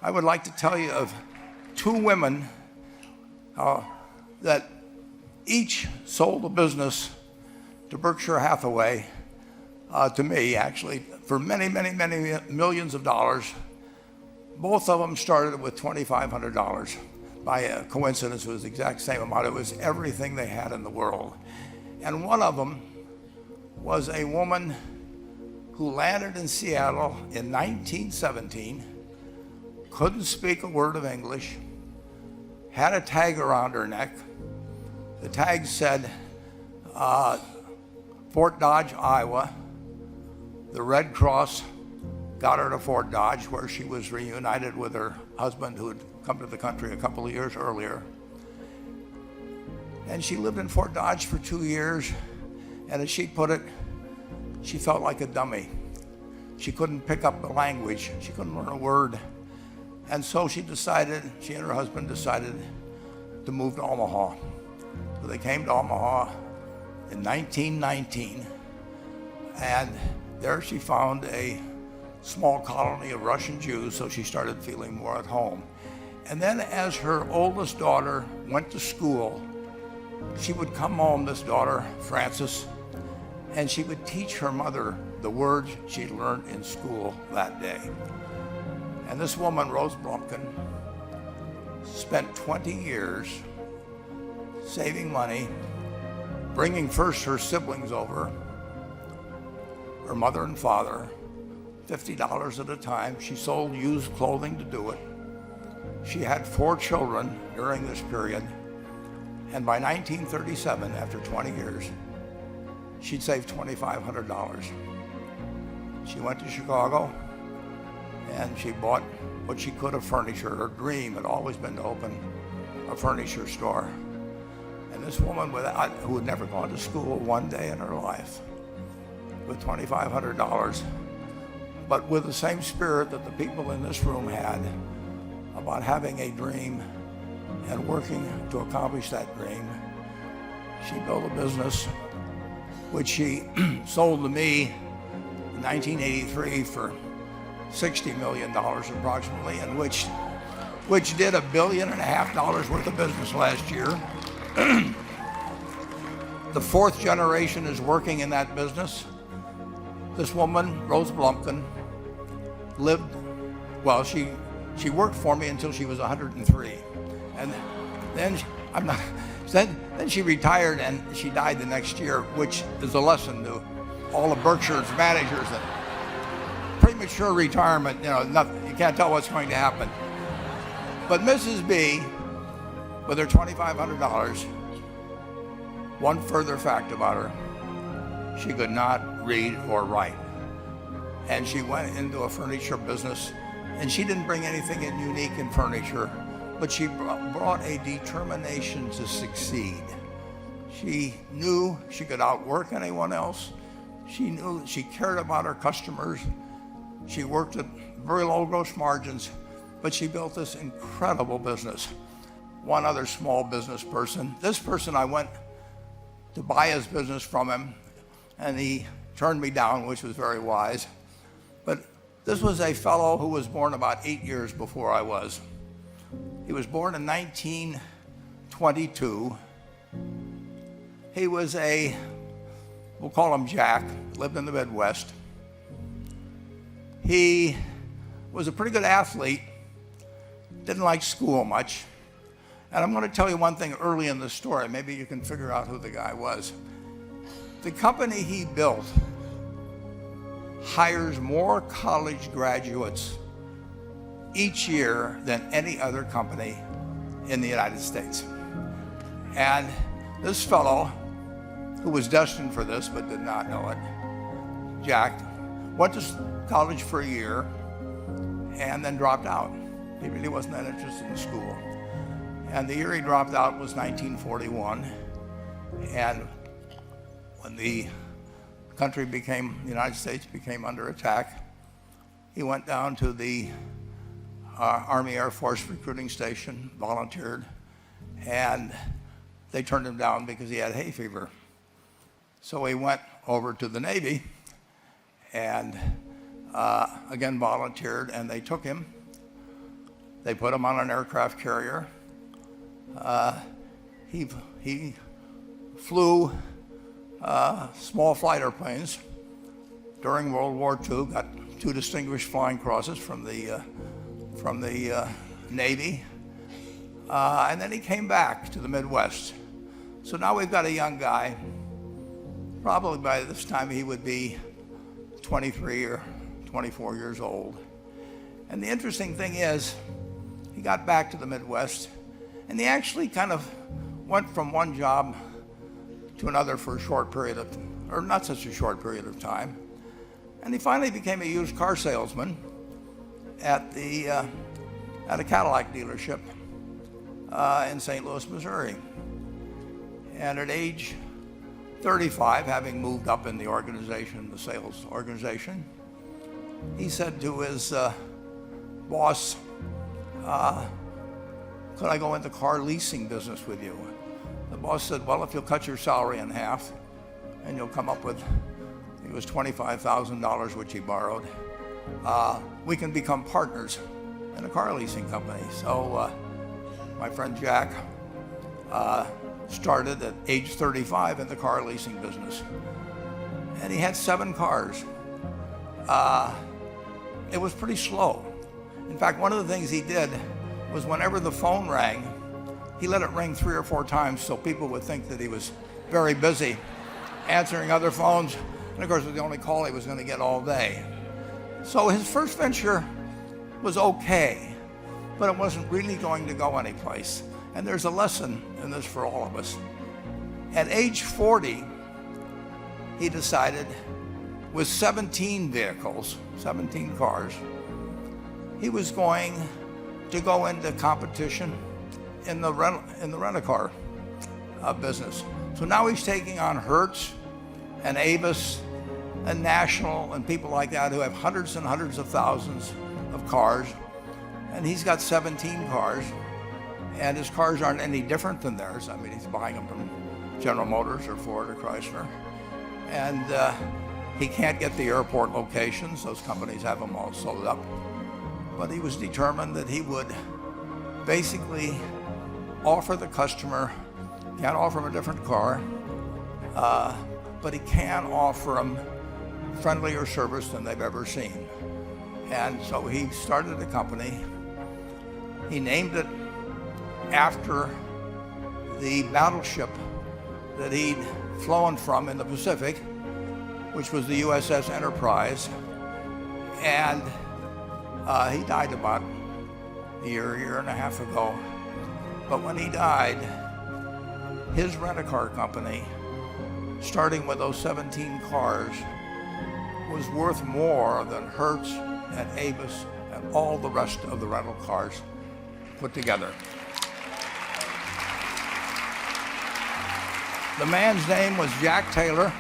I would like to tell you of two women that each sold a business to Berkshire Hathaway, to me actually, for many, many, many millions of dollars. Both of them started with $2,500. By a coincidence, it was the exact same amount. It was everything they had in the world. And one of them was a woman who landed in Seattle in 1917, couldn't speak a word of English, had a tag around her neck. The tag said, Fort Dodge, Iowa. The Red Cross got her to Fort Dodge, where she was reunited with her husband who had come to the country a couple of years earlier. And she lived in Fort Dodge for 2 years, and as she put it, she felt like a dummy. She couldn't pick up the language. She couldn't learn a word. And so she and her husband decided to move to Omaha. So they came to Omaha in 1919, and there she found a small colony of Russian Jews, so she started feeling more at home. And then as her oldest daughter went to school, she would come home, this daughter, Frances, and she would teach her mother the words she'd learned in school that day. And this woman, Rose Blumkin, spent 20 years saving money, bringing first her siblings over, her mother and father, $50 at a time. She sold used clothing to do it. She had 4 children during this period. And by 1937, after 20 years, she'd saved $2,500. She went to Chicago and she bought what she could of furniture. Her dream had always been to open a furniture store. And this woman who had never gone to school one day in her life, with $2,500, but with the same spirit that the people in this room had about having a dream and working to accomplish that dream, she built a business which she sold to me in 1983 for $60 million approximately, and which did $1.5 billion worth of business last year. The 4th generation is working in that business. This woman, Rose Blumkin, she worked for me until she was 103. And then then she retired and she died the next year, which is a lesson to all of Berkshire's managers that premature retirement, you can't tell what's going to happen. But Mrs. B, with her $2,500, one further fact about her: she could not read or write. And she went into a furniture business, and she didn't bring anything unique in furniture, but she brought a determination to succeed. She knew she could outwork anyone else. She knew she cared about her customers. She worked at very low gross margins, but she built this incredible business. One other small business person. This person, I went to buy his business from him, and he turned me down, which was very wise. But this was a fellow who was born about 8 years before I was. He was born in 1922. He was we'll call him Jack, lived in the Midwest. He was a pretty good athlete, didn't like school much. And I'm going to tell you one thing early in the story. Maybe you can figure out who the guy was. The company he built hires more college graduates each year than any other company in the United States. And this fellow, who was destined for this but did not know it, Jack, went to college for a year and then dropped out. He really wasn't that interested in school. And the year he dropped out was 1941. And when the United States became under attack, he went down to the Army Air Force recruiting station, volunteered, and they turned him down because he had hay fever. So he went over to the Navy and again volunteered, and they took him. They put him on an aircraft carrier. He flew small flight airplanes during World War II, got 2 distinguished flying crosses from the Navy, and then he came back to the Midwest. So now we've got a young guy. Probably by this time he would be 23 or 24 years old. And the interesting thing is, he got back to the Midwest, and he actually kind of went from one job to another for a short period of, or not such a short period of time. And he finally became a used car salesman at a Cadillac dealership in St. Louis, Missouri. And at age 35, having moved up in the organization, the sales organization, he said to his boss, could I go into car leasing business with you? The boss said, well, if you'll cut your salary in half and you'll come up with, I think it was $25,000, which he borrowed, we can become partners in a car leasing company. So my friend Jack started at age 35 in the car leasing business. And he had 7 cars. It was pretty slow. In fact, one of the things he did was whenever the phone rang, he let it ring 3 or 4 times so people would think that he was very busy answering other phones. And of course, it was the only call he was going to get all day. So his first venture was okay, but it wasn't really going to go anyplace. And there's a lesson in this for all of us. At age 40, he decided, with 17 vehicles, 17 cars, he was going to go into competition in the rent-a-car business. So now he's taking on Hertz and Avis and National and people like that who have hundreds and hundreds of thousands of cars. And he's got 17 cars, and his cars aren't any different than theirs. I mean, he's buying them from General Motors or Ford or Chrysler. And he can't get the airport locations. Those companies have them all sold up. But he was determined that he would basically offer the customer, can't offer him a different car, but he can offer them friendlier service than they've ever seen. And so he started a company. He named it after the battleship that he'd flown from in the Pacific, which was the USS Enterprise. And he died about a year and a half ago. But when he died, his rent-a-car company, starting with those 17 cars, was worth more than Hertz and Avis and all the rest of the rental cars put together. The man's name was Jack Taylor,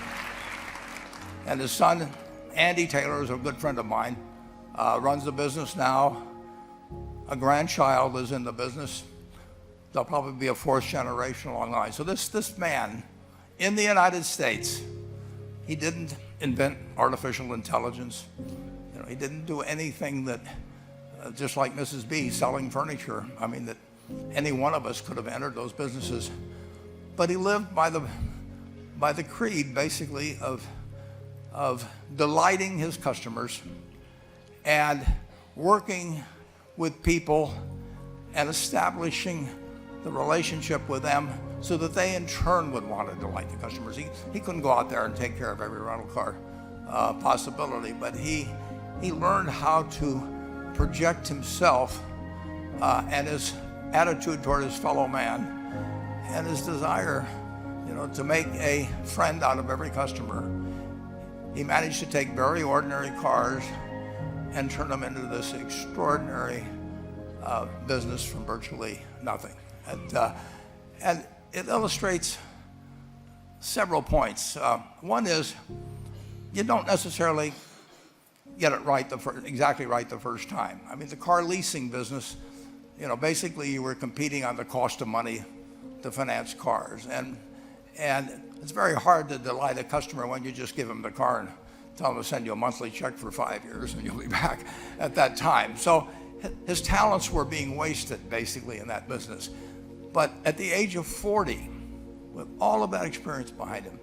and his son, Andy Taylor, is a good friend of mine, runs the business now. A grandchild is in the business. There'll probably be a 4th generation along the line. So this man, in the United States, he didn't invent artificial intelligence. You know, he didn't do anything that, just like Mrs. B selling furniture, I mean, that any one of us could have entered those businesses. But he lived by the creed, basically, of delighting his customers and working with people and establishing the relationship with them so that they in turn would want to delight the customers. He couldn't go out there and take care of every rental car possibility, but he learned how to project himself and his attitude toward his fellow man and his desire, to make a friend out of every customer. He managed to take very ordinary cars and turn them into this extraordinary business from virtually nothing. And it illustrates several points. One is, you don't necessarily get it right exactly right the first time. I mean, the car leasing business, basically you were competing on the cost of money to finance cars. And it's very hard to delight a customer when you just give them the car and tell them to send you a monthly check for 5 years and you'll be back at that time. So his talents were being wasted basically in that business. But at the age of 40, with all of that experience behind him,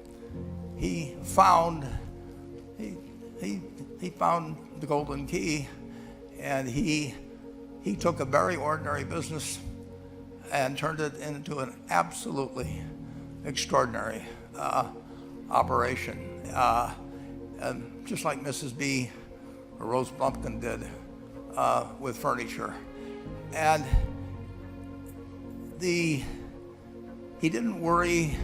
he found the golden key, and he took a very ordinary business and turned it into an absolutely extraordinary operation, and just like Mrs. B or Rose Blumpkin did with furniture. And he didn't worry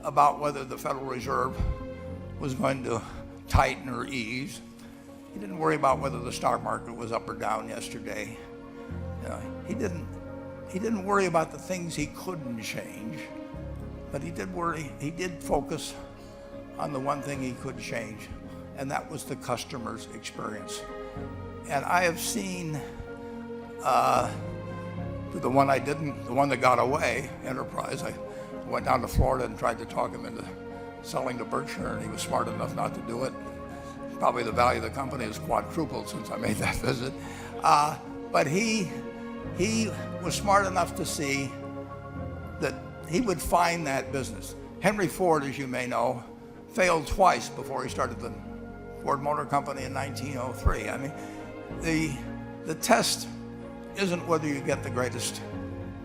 about whether the Federal Reserve was going to tighten or ease. He didn't worry about whether the stock market was up or down yesterday. He didn't worry about the things he couldn't change, but he did focus on the one thing he could change, and that was the customer's experience. And I have seen the one that got away, Enterprise. I went down to Florida and tried to talk him into selling to Berkshire, and he was smart enough not to do it. Probably the value of the company has quadrupled since I made that visit. But he was smart enough to see that he would find that business. Henry Ford, as you may know, failed twice before he started the Ford Motor Company in 1903. I mean, the test isn't whether you get the greatest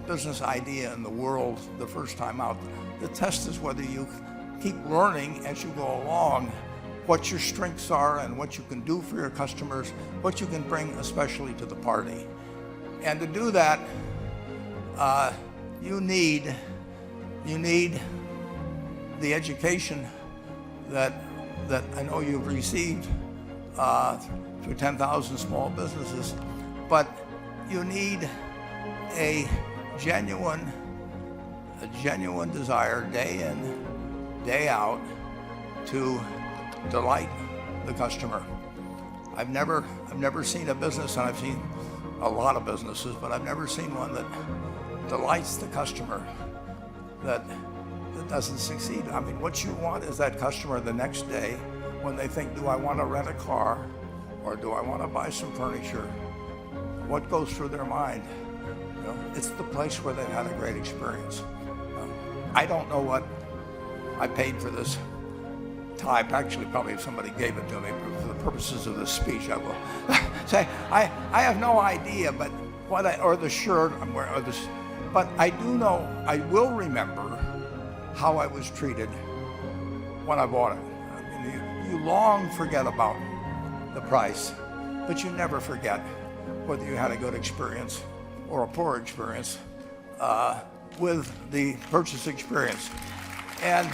business idea in the world the first time out. The test is whether you keep learning as you go along what your strengths are and what you can do for your customers, what you can bring especially to the party. And to do that, you need the education that I know you've received through 10,000 small businesses, but you need a genuine desire day in, day out to delight the customer. I've never seen a business, and I've seen a lot of businesses, but I've never seen one that delights the customer that doesn't succeed. I mean, what you want is that customer the next day when they think, do I want to rent a car or do I want to buy some furniture? What goes through their mind? It's the place where they've had a great experience. I don't know what I paid for this tie. Actually, probably if somebody gave it to me, but for the purposes of this speech, I will say I have no idea. But or the shirt I'm wearing, but I do know I will remember how I was treated when I bought it. I mean, you long forget about the price, but you never forget whether you had a good experience or a poor experience with the purchase experience. And